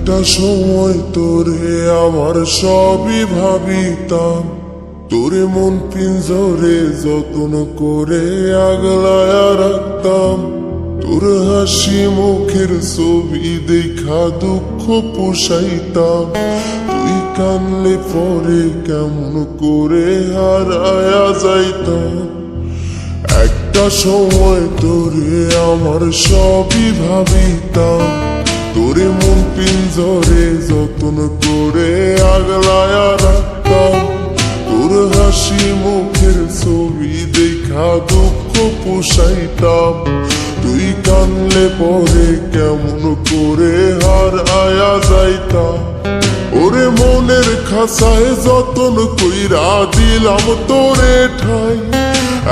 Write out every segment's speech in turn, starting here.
একটা সময় তোরে আমার সবই ভাবিতাম, তোরে মন পিঞ্জরে যত্ন করে আগলায়া রাখতাম। তোর হাসি মুখের ছবি দেখা দুঃখ পোষাইতাম, তুই কানলে পরে কেমন করে হারায়া যাইতাম। একটা সময় তোরে আমার সবই ভাবিতাম, তোরে মন পিঞ্জরে যত্ন করে আগলায়া রাখতাম। তোর হাসি মুখের ছবি দেখা দুঃখ পোষাইতাম, তুই কানলে পরে কেমন করে হারায়া যাইতাম। ওরে মনের খাসায় যতন কইরা দিলাম তোরে ঠাই,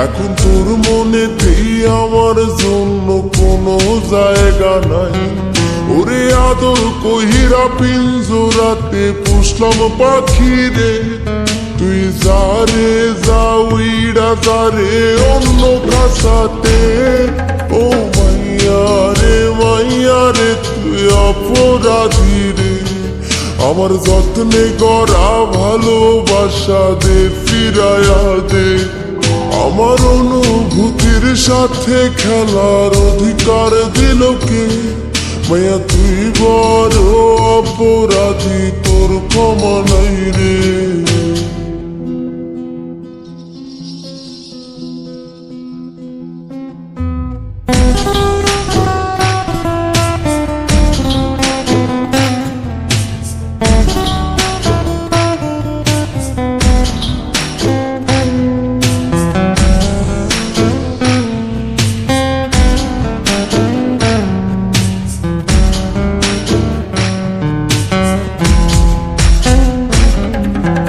এখন তোর মনেতেই আমার জন্য কোনো জায়গা নাই। ওরে আদর কহিরা পিঞ্জরাতে পুষলাম পাখি রে, তুই যারে যাউইরা যারে অন্য খাসাতে। ও মাইয়া রে তুই অপরাধী রে, আমার যত্নে গড়া ভালোবাসা দে ফিরায়া দে। আমার অনুভূতির সাথে খেলার অধিকার দিল কে, মায়া তুই বড় অপরাধী, তোর ক্ষমা নাই রে।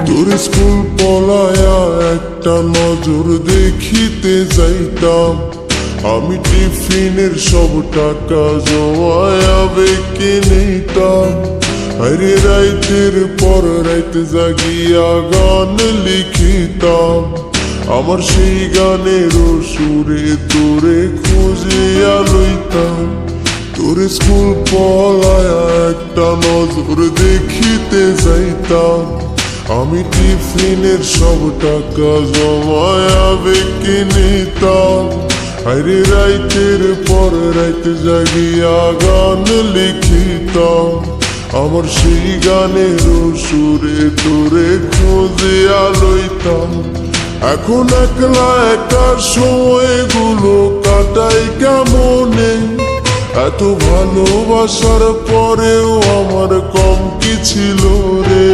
তোর স্কুল পলায়া একটা নজর দেখিতে যাইতাম, আমি টিফিনের সব টাকা জমায়া বেঁকে নিতাম। আরে রাইতের পর রাইত জাগিয়া গান লিখিতাম, আমার সেই গানের সুরে তোরে খুঁজিয়া লইতাম। তোর স্কুল পলায়া একটা নজর দেখিতে যাইতাম, আমি টিফিনের সব টাকা জমায়া বেঁকে নিতাম। আরে রাইতের পর রাইত জাগিয়া গান লিখিতাম, আমার সেই গানের সুরে তোরে খুঁজিয়া লইতাম। এখন একলা একার সময়গুলো কাটাই কেমনে, এত ভালোবাসার পরেও আমার কম কি ছিল রে।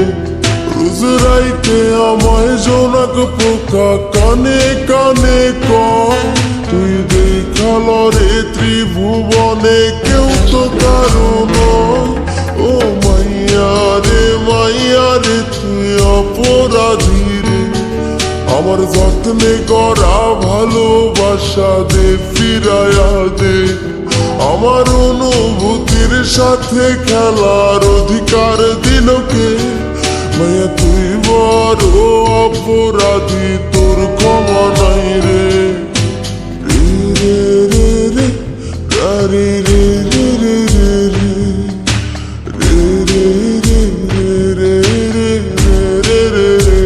রোজ রাইতে আমায় জোনাক পোকা কানে কানে কয়, তুই দেখাল রে ত্রিভুবনে কেউ তো কারো নয়। ও মাইয়া রে তুই অপরাধী রে, আমার যত্নে গড়া ভালোবাসা দে ফিরায়া দে। আমার অনুভূতির সাথে খেলার অধিকার দিল কে, মায়া তুই বড় অপরাধী, তোর ক্ষমা নাই রে। রে রে রে রে রে রে রে রে রে রে রে রে রে রে,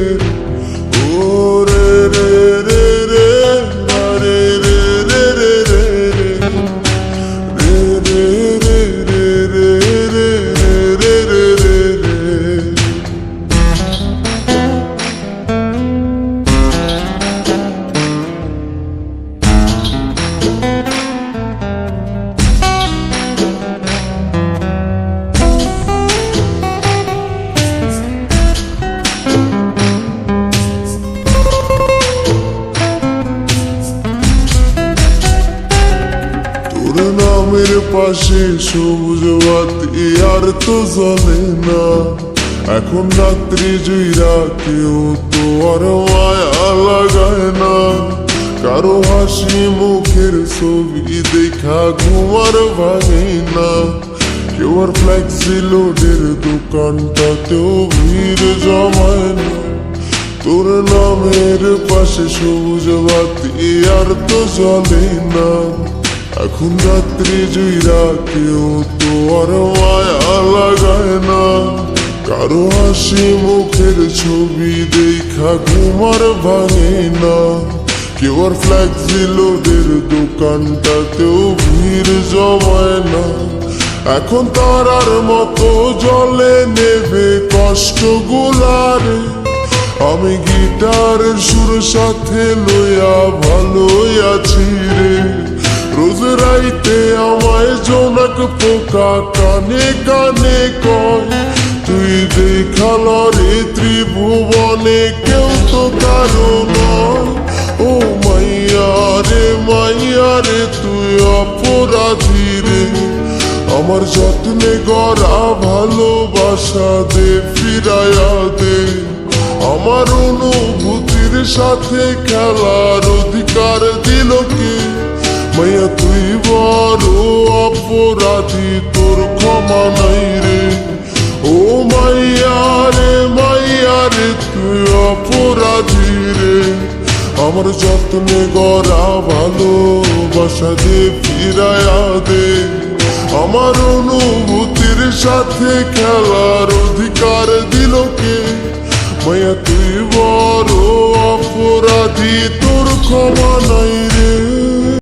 ও রে রে রে রে রে রে রে রে রে নামের পাশে সবুজ বাতি আর তো জ্বলে না, এখন রাত্রি জুইরা কেউ তো আর মায়া লাগায় না। কারো হাসি মুখের ছবি দেখা ঘুমার ভাঙে না, কেউ আর ফ্লেক্সি লোডের দোকানটাতেও ভিড় জমায় না। তোর নামের পাশে সবুজ বাতি আর তো জ্বলে না, এখন রাত্রি জুইরা কেউ তো আর মায়া লাগায় কারো হাসি মুখের ছবি দেখা ঘুমার ভাঙে না। কেউ আর ফ্ল্যাক্স দিল ওদের দোকানটাতেও ভিড় জমায় না। এখন তারার মতো জলে নেবে কষ্ট গুলারে। আমি গিটারের সুর সাথে লইয়া ভালোই আছি রে। রোজ রাইতে আমায় জোনাক পোকা কানে কানে কয়, তুই দেখাল রে ত্রিভুবনে কেউ তো কারো নয়। ও মাইয়া রে তুই অপরাধী রে। আমার যত্নে গড়া ভালোবাসা দে ফিরাইয়া দে। আমার অনুভূতির সাথে খেলার অধিকার দিল কে? মাইয়া তুই বড় অপরাধী, তোর ক্ষমা নাই রে। ও মাইয়া রে তুই অপরাধী রে। আমার যত্নে গড়া ভালোবাসা দে ফিরাইয়া দে। আমার অনুভূতির সাথে খেলার অধিকার দিল কে? মাইয়া তুই বড় অপরাধী, তোর ক্ষমা নাই রে।